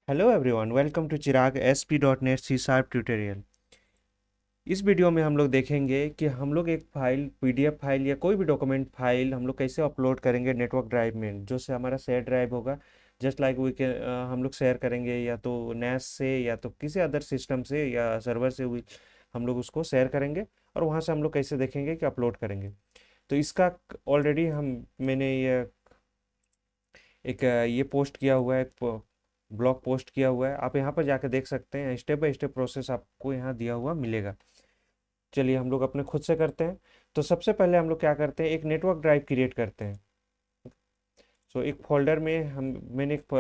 Hello everyone, welcome to Chirag ASP.NET C Sharp tutorial. इस video में हम लोग देखेंगे कि हम लोग एक फाइल PDF फाइल या कोई भी डॉक्यूमेंट फाइल हम लोग कैसे अपलोड करेंगे नेटवर्क ड्राइव में, जो से हमारा शेयर ड्राइव होगा। जस्ट लाइक वी के हम लोग शेयर करेंगे या तो NAS से या तो किसी अदर सिस्टम से या सर्वर से हुई हम लोग उसको शेयर करेंगे और वहाँ से हम लोग कैसे देखेंगे कि अपलोड करेंगे। तो इसका ऑलरेडी मैंने ये एक ये पोस्ट किया हुआ है, एक ब्लॉग पोस्ट किया हुआ है। आप यहाँ पर जाकर देख सकते हैं, स्टेप बाय स्टेप प्रोसेस आपको यहाँ दिया हुआ मिलेगा। चलिए हम लोग अपने खुद से करते हैं। तो सबसे पहले हम लोग क्या करते हैं, एक नेटवर्क ड्राइव क्रिएट करते हैं। सो एक फोल्डर में मैंने एक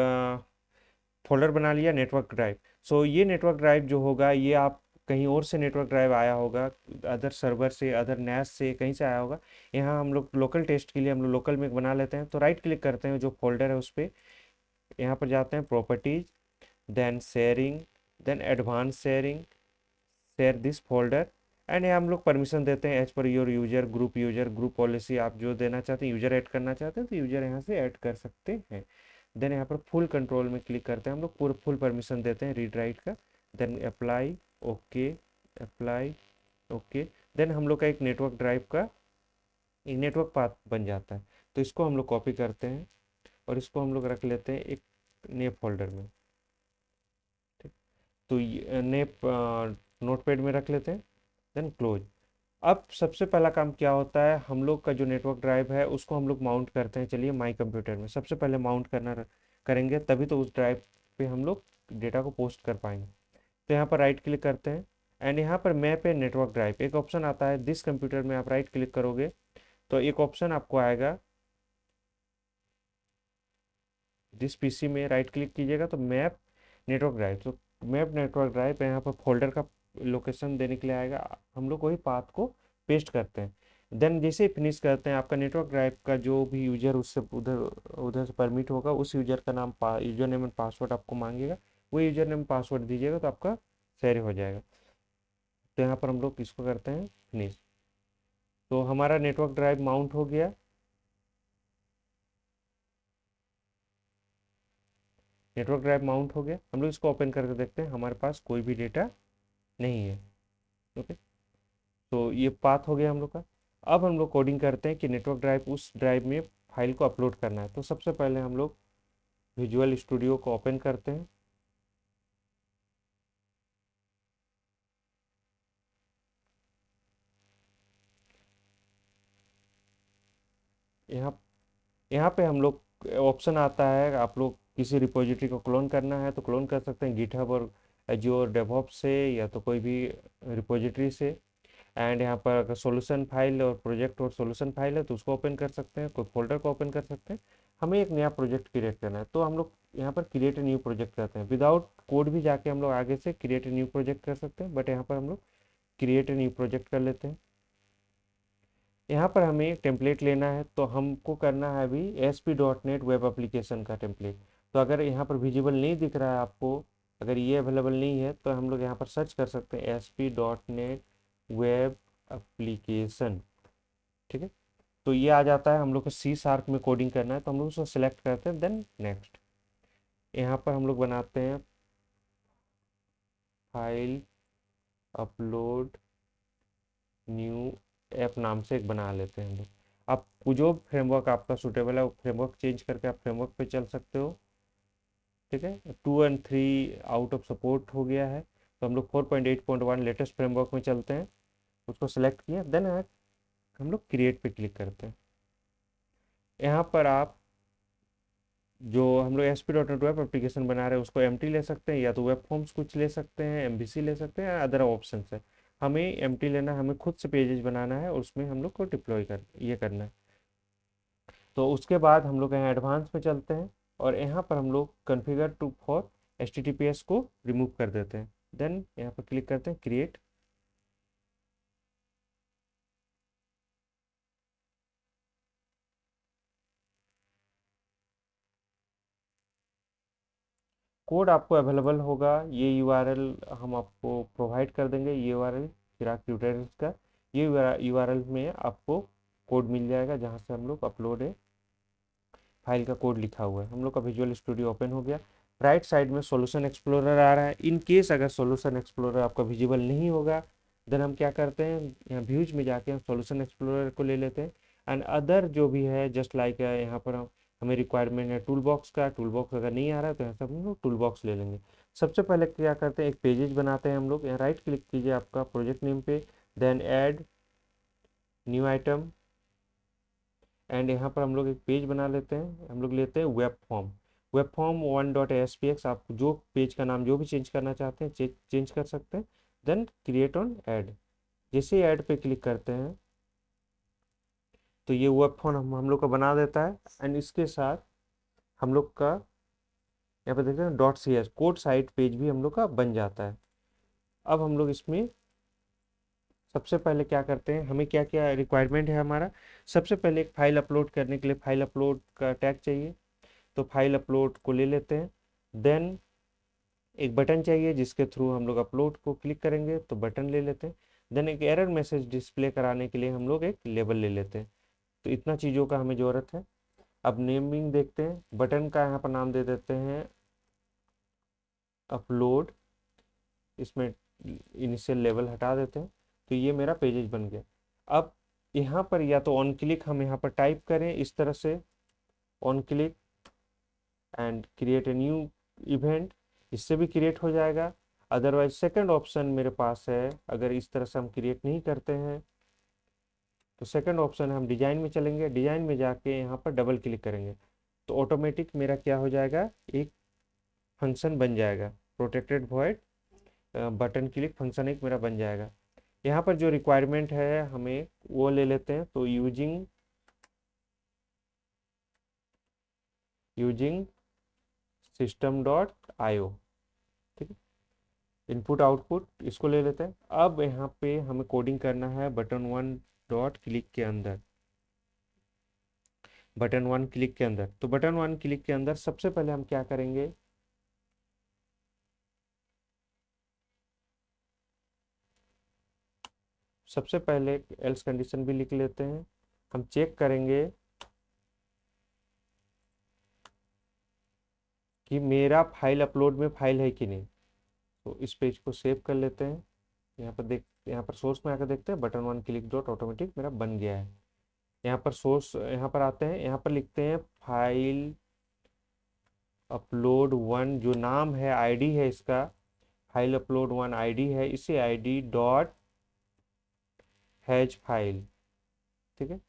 फोल्डर बना लिया नेटवर्क ड्राइव। सो ये नेटवर्क ड्राइव जो होगा ये आप कहीं और से नेटवर्क ड्राइव आया होगा, अदर सर्वर से, अदर NAS से, कहीं से आया होगा। यहाँ हम लोग लोकल टेस्ट के लिए हम लोग लोकल में बना लेते हैं। तो राइट क्लिक करते हैं जो फोल्डर है उस पर, यहाँ पर जाते हैं properties, then sharing, then advance sharing, share this folder. And यहाँ हम लोग परमिशन देते हैं as per your user group policy. आप जो देना चाहते हैं, यूजर ऐड करना चाहते हैं तो यूजर यहाँ से ऐड कर सकते हैं। देन यहाँ पर फुल कंट्रोल में क्लिक करते हैं, हम लोग पूरा फुल परमिशन देते हैं रीड राइट का। Then apply, okay, apply, okay. Then हम लोग का एक नेटवर्क ड्राइव का एक नेटवर्क पाथ बन जाता है। तो इसको हम लोग कॉपी करते हैं और इसको हम लोग रख लेते हैं एक नए फोल्डर में। ठीक, तो नए नोटपैड में रख लेते हैं, देन क्लोज। अब सबसे पहला काम क्या होता है, हम लोग का जो नेटवर्क ड्राइव है उसको हम लोग माउंट करते हैं। चलिए माई कंप्यूटर में सबसे पहले माउंट करेंगे, तभी तो उस ड्राइव पे हम लोग डेटा को पोस्ट कर पाएंगे। तो यहाँ पर राइट क्लिक करते हैं एंड यहाँ पर मैप ए नेटवर्क ड्राइव एक ऑप्शन आता है। दिस कंप्यूटर में आप राइट क्लिक करोगे तो एक ऑप्शन आपको आएगा। जिस PC में राइट क्लिक कीजिएगा तो मैप नेटवर्क ड्राइव, तो मैप नेटवर्क ड्राइव पे यहाँ पर फोल्डर का लोकेशन देने के लिए आएगा। हम लोग वही पाथ को पेस्ट करते हैं। देन जैसे ही फिनिश करते हैं, आपका नेटवर्क ड्राइव का जो भी यूजर उससे उधर उधर से परमिट होगा, उस यूजर का नाम, यूजर नेम एंड पासवर्ड आपको मांगेगा। वो यूजर नेम पासवर्ड दीजिएगा तो आपका शेयर हो जाएगा। तो यहाँ पर हम लोग इसको करते हैं फिनिश। तो हमारा नेटवर्क ड्राइव माउंट हो गया। नेटवर्क ड्राइव माउंट हो गया, हम लोग इसको ओपन करके देखते हैं, हमारे पास कोई भी डेटा नहीं है। ओके, तो ये पाथ हो गया हम लोग का। अब हम लोग कोडिंग करते हैं कि नेटवर्क ड्राइव उस ड्राइव में फाइल को अपलोड करना है। तो सबसे पहले हम लोग विजुअल स्टूडियो को ओपन करते हैं। यहाँ यहाँ पे हम लोग ऑप्शन आता है, आप लोग किसी रिपोजिटरी को क्लोन करना है तो क्लोन कर सकते हैं, गिटहब और एज्योर डेवऑप्स से या तो कोई भी रिपोजिटरी से। एंड यहाँ पर अगर सॉल्यूशन फाइल और प्रोजेक्ट और सॉल्यूशन फाइल है तो उसको ओपन कर सकते हैं, कोई फोल्डर को ओपन कर सकते हैं। हमें एक नया प्रोजेक्ट क्रिएट करना है तो हम लोग यहाँ पर क्रिएट ए न्यू प्रोजेक्ट करते हैं। विदाउट कोड भी जाके हम लोग आगे से क्रिएट ए न्यू प्रोजेक्ट कर सकते हैं, बट यहाँ पर हम लोग क्रिएट ए न्यू प्रोजेक्ट कर लेते हैं। यहाँ पर हमें एक टेम्पलेट लेना है तो हमको करना है अभी ASP.NET वेब एप्लीकेशन का टेम्पलेट। तो अगर यहाँ पर विजिबल नहीं दिख रहा है आपको, अगर ये अवेलेबल नहीं है तो हम लोग यहाँ पर सर्च कर सकते हैं ASP.NET वेब एप्लीकेशन। ठीक है, तो ये आ जाता है। हम लोग को C# में कोडिंग करना है तो हम लोग उसको सिलेक्ट करते हैं, देन नेक्स्ट। यहाँ पर हम लोग बनाते हैं फाइल अपलोड न्यू ऐप नाम से एक बना लेते हैं हम लोग। आप जो फ्रेमवर्क आपका सूटेबल है वो फ्रेमवर्क चेंज करके आप फ्रेमवर्क पे चल सकते हो। ठीक है, 2 और 3 आउट ऑफ सपोर्ट हो गया है तो हम लोग 4.8.1 लेटेस्ट फ्रेमवर्क में चलते हैं। उसको सेलेक्ट किया, देन हम लोग क्रिएट पे क्लिक करते हैं। यहाँ पर आप जो हम लोग ASP.NET वेब एप्लीकेशन बना रहे हैं उसको एम्प्टी ले सकते हैं, या तो वेब फॉर्म्स कुछ ले सकते हैं, MVC ले सकते हैं, अदर ऑप्शन है। हमें एम्प्टी लेना है, हमें खुद से पेजेस बनाना है और उसमें हम लोग को डिप्लॉय ये करना है। तो उसके बाद हम लोग यहाँ एडवांस में चलते हैं और यहाँ पर हम लोग कन्फिगर टू फॉर HTTPS को रिमूव कर देते हैं। देन यहाँ पर क्लिक करते हैं क्रिएट। कोड आपको अवेलेबल होगा, ये URL हम आपको प्रोवाइड कर देंगे। ये URL चिराग ट्यूटोरियल्स का, ये URL में आपको कोड मिल जाएगा जहाँ से हम लोग अपलोड है फाइल का कोड लिखा हुआ है। हम लोग का विजुअल स्टूडियो ओपन हो गया। राइट साइड में सॉल्यूशन एक्सप्लोरर आ रहा है। इन केस अगर सॉल्यूशन एक्सप्लोरर आपका विजिबल नहीं होगा, देन हम क्या करते हैं, यहाँ व्यूज में जाके हम सॉल्यूशन एक्सप्लोरर को ले लेते हैं। एंड अदर जो भी है जस्ट लाइक यहाँ पर हमें रिक्वायरमेंट है टूल बॉक्स का, टूल बॉक्स अगर नहीं आ रहा है तो यहाँ से हम लोग टूल बॉक्स ले लेंगे। सबसे पहले क्या करते हैं, एक पेजेज बनाते हैं हम लोग। यहाँ राइट क्लिक कीजिए आपका प्रोजेक्ट नेम पे, then add new item, and यहाँ पर हम लोग एक पेज बना लेते हैं। हम लोग लेते हैं web form, web form 1.aspx। आप जो पेज का नाम जो भी चेंज करना चाहते हैं चेंज कर सकते हैं। देन क्रिएट ऑन ऐड, जैसे ही ऐड पे क्लिक करते हैं तो ये वेब फॉर्म हम लोग का बना देता है। एंड इसके साथ हम लोग का यहाँ पे देखते हैं .cs कोड साइट पेज भी हम लोग का बन जाता है। अब हम लोग इसमें सबसे पहले क्या करते हैं, हमें क्या क्या रिक्वायरमेंट है हमारा। सबसे पहले एक फाइल अपलोड करने के लिए फाइल अपलोड का टैग चाहिए, तो फाइल अपलोड को ले लेते हैं। देन एक बटन चाहिए जिसके थ्रू हम लोग अपलोड को क्लिक करेंगे, तो बटन ले लेते हैं। देन एक एरर मैसेज डिस्प्ले कराने के लिए हम लोग एक लेबल ले लेते हैं। तो इतना चीज़ों का हमें ज़रूरत है। अब नेमिंग देखते हैं, बटन का यहाँ पर नाम दे देते हैं अपलोड, इसमें इनिशियल लेवल हटा देते हैं। तो ये मेरा पेजेज बन गया। अब यहाँ पर या तो ऑन क्लिक हम यहाँ पर टाइप करें इस तरह से, on click and create a new event, इससे भी क्रिएट हो जाएगा। अदरवाइज सेकंड ऑप्शन मेरे पास है, अगर इस तरह से हम क्रिएट नहीं करते हैं तो सेकंड ऑप्शन हम डिजाइन में चलेंगे, डिजाइन में जाके यहाँ पर डबल क्लिक करेंगे तो ऑटोमेटिक मेरा क्या हो जाएगा, एक फंक्शन बन जाएगा, protected void button click function एक मेरा बन जाएगा। यहाँ पर जो रिक्वायरमेंट है हमें वो ले लेते हैं। तो यूजिंग सिस्टम डॉट IO, ठीक है, इनपुट आउटपुट इसको ले लेते हैं। अब यहाँ पे हमें कोडिंग करना है बटन वन डॉट क्लिक के अंदर, बटन वन क्लिक के अंदर। तो बटन वन क्लिक के अंदर सबसे पहले हम क्या करेंगे, सबसे पहले एल्स कंडीशन भी लिख लेते हैं। हम चेक करेंगे कि मेरा फाइल अपलोड में फाइल है कि नहीं। तो इस पेज को सेव कर लेते हैं। यहाँ पर सोर्स में आकर देखते हैं, button one click dot automatic मेरा बन गया है। यहाँ पर सोर्स यहाँ पर आते हैं, यहाँ पर लिखते हैं फाइल अपलोड वन, जो नाम है आईडी है इसका, फाइल अपलोड वन आईडी है, इसे आईडी डॉट हैज फाइल, ठीक है,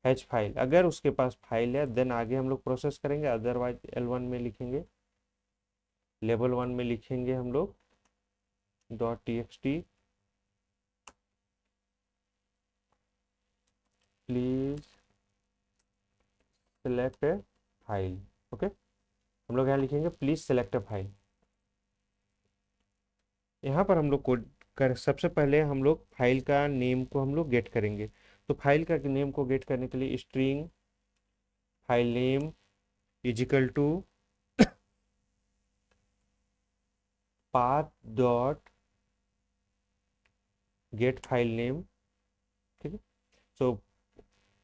हैज फाइल। अगर उसके पास फाइल है देन आगे हम लोग प्रोसेस करेंगे, अदरवाइज L1 में लिखेंगे, लेवल वन में लिखेंगे हम लोग .txt please select file. Okay, हम लोग यहाँ लिखेंगे प्लीज सेलेक्ट फाइल। यहाँ पर हम लोग कोड कर, सबसे पहले हम लोग फाइल का नेम को हम लोग गेट करेंगे। तो फाइल का नेम को गेट करने के लिए string file name is equal to path dot get file name, ठीक है। So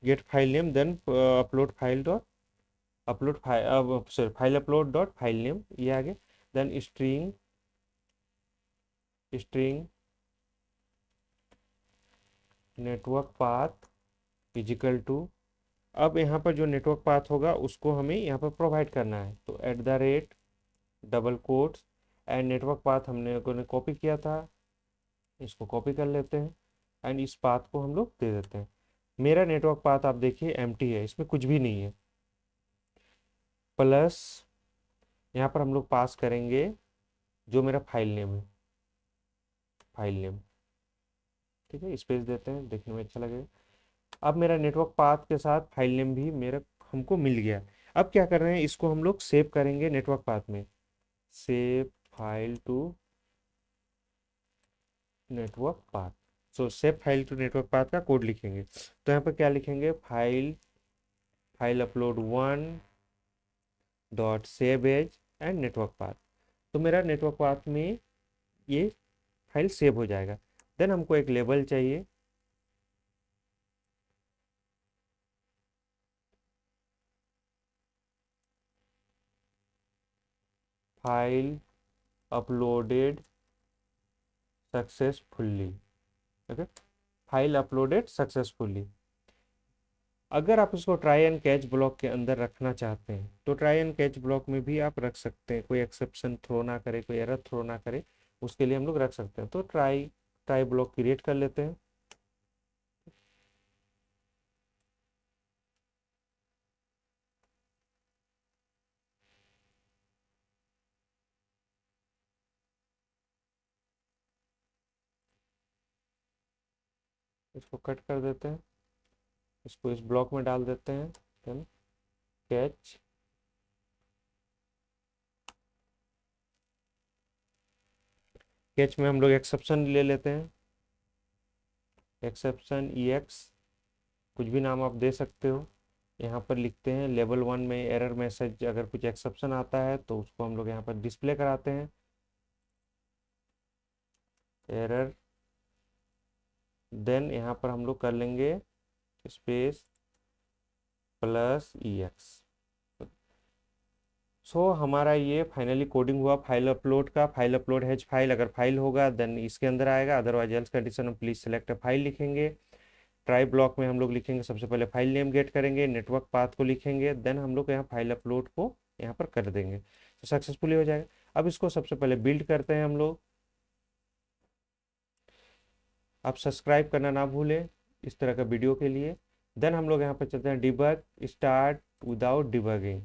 get file name, then upload file, sorry file upload dot file name, ये आगे। Then string network path is equal to, अब यहाँ पर जो network path होगा उसको हमें यहाँ पर प्रोवाइड करना है। तो @ double quotes and network path हमने कॉपी किया था, इसको कॉपी कर लेते हैं एंड इस पाथ को हम लोग दे देते हैं। मेरा नेटवर्क पाथ आप देखिए एम्प्टी है, इसमें कुछ भी नहीं है। प्लस यहाँ पर हम लोग पास करेंगे जो मेरा फाइल नेम है, फाइल नेम, ठीक है, स्पेस देते हैं, देखने में अच्छा लगेगा। अब मेरा नेटवर्क पाथ के साथ फाइल नेम भी मेरा हमको मिल गया। अब क्या कर रहे हैं, इसको हम लोग सेव करेंगे नेटवर्क पाथ में, save file to network path. So save file to network path का कोड लिखेंगे। तो यहाँ पर क्या लिखेंगे, file upload one dot save as and network path. तो मेरा नेटवर्क पाथ में ये फाइल सेव हो जाएगा। देन हमको एक लेबल चाहिए, file uploaded successfully. Okay, file uploaded successfully. अगर आप इसको ट्राई एंड कैच ब्लॉक के अंदर रखना चाहते हैं तो ट्राई एंड कैच ब्लॉक में भी आप रख सकते हैं, कोई एक्सेप्शन थ्रो ना करे, कोई एरर थ्रो ना करे, उसके लिए हम लोग रख सकते हैं। तो ट्राई ट्राई ब्लॉक क्रिएट कर लेते हैं। इसको कट कर देते हैं, इसको इस ब्लॉक में डाल देते हैं। देन कैच, कैच में हम लोग एक्सेप्शन ले लेते हैं, एक्सेप्शन EX, कुछ भी नाम आप दे सकते हो। यहाँ पर लिखते हैं लेवल 1 में एरर मैसेज, अगर कुछ एक्सेप्शन आता है तो उसको हम लोग यहाँ पर डिस्प्ले कराते हैं, एरर। देन यहाँ पर हम लोग कर लेंगे स्पेस प्लस EX। हमारा ये फाइनली कोडिंग हुआ फाइल अपलोड का। फाइल अपलोड हैज फाइल, अगर फाइल होगा देन इसके अंदर आएगा, अदरवाइज एल्स कंडीशन में प्लीज सेलेक्ट फाइल लिखेंगे। ट्राई ब्लॉक में हम लोग लिखेंगे, सबसे पहले फाइल नेम गेट करेंगे, नेटवर्क पाथ को लिखेंगे, देन हम लोग यहाँ फाइल अपलोड को यहाँ पर कर देंगे तो सक्सेसफुली हो जाएगा। अब इसको सबसे पहले बिल्ड करते हैं हम लोग। आप सब्सक्राइब करना ना भूलें इस तरह का वीडियो के लिए। देन हम लोग यहाँ पर चलते हैं डिबग, स्टार्ट विदाउट डिबगिंग।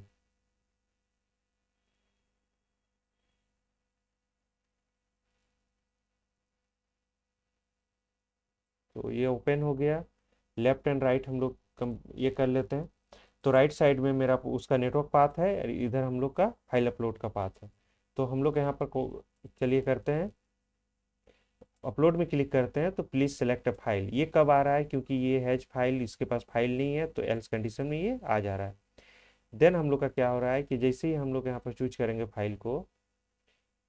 तो ये ओपन हो गया। लेफ्ट एंड राइट हम लोग ये कर लेते हैं। तो राइट साइड में मेरा उसका नेटवर्क पाथ है और इधर हम लोग का फाइल अपलोड का पाथ है। तो हम लोग यहाँ पर चलिए करते हैं, अपलोड में क्लिक करते हैं तो प्लीज़ सेलेक्ट अ फाइल। ये कब आ रहा है, क्योंकि ये हैज फाइल, इसके पास फाइल नहीं है, तो एल्स कंडीशन में ये आ जा रहा है। देन हम लोग का क्या हो रहा है कि जैसे ही हम लोग यहाँ पर चूज करेंगे फाइल को,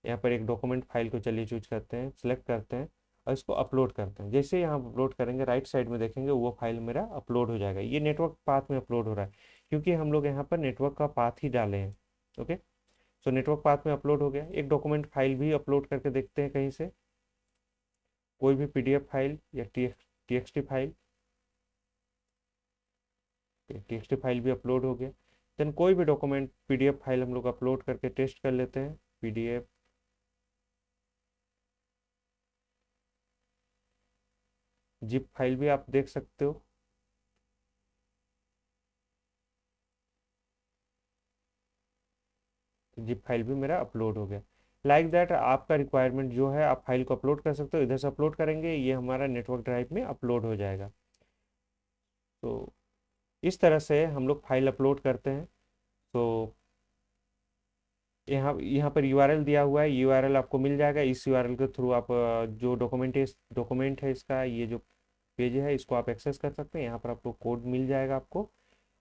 यहाँ पर एक डॉक्यूमेंट फाइल को चलिए चूज करते हैं, सिलेक्ट करते हैं और इसको अपलोड करते हैं। जैसे यहाँ अपलोड करेंगे राइट साइड में देखेंगे वो फाइल मेरा अपलोड हो जाएगा। ये नेटवर्क पाथ में अपलोड हो रहा है क्योंकि हम लोग यहाँ पर नेटवर्क का पाथ ही डाले हैं। ओके, सो नेटवर्क पाथ में अपलोड हो गया। एक डॉक्यूमेंट फाइल भी अपलोड करके देखते हैं कहीं से, कोई भी PDF फाइल या TXT फाइल। TXT फाइल भी अपलोड हो गया। देन कोई भी डॉक्यूमेंट PDF फाइल हम लोग अपलोड करके टेस्ट कर लेते हैं। PDF, जिप फाइल भी आप देख सकते हो। जिप फाइल भी मेरा अपलोड हो गया। लाइक दैट आपका रिक्वायरमेंट जो है आप फाइल को अपलोड कर सकते हो, इधर से अपलोड करेंगे ये हमारा नेटवर्क ड्राइव में अपलोड हो जाएगा। तो इस तरह से हम लोग फाइल अपलोड करते हैं। तो यहाँ यहाँ पर URL दिया हुआ है, URL आपको मिल जाएगा। इस URL के थ्रू आप जो डॉक्यूमेंट है इसका, ये जो पेज है इसको आप एक्सेस कर सकते हैं। यहाँ पर आपको कोड मिल जाएगा आपको,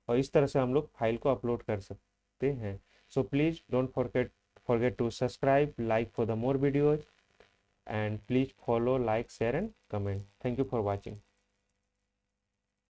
और इस तरह से हम लोग फाइल को अपलोड कर सकते हैं। So please don't forget to subscribe, like for the more videos, and please follow, like, share and comment. Thank you for watching.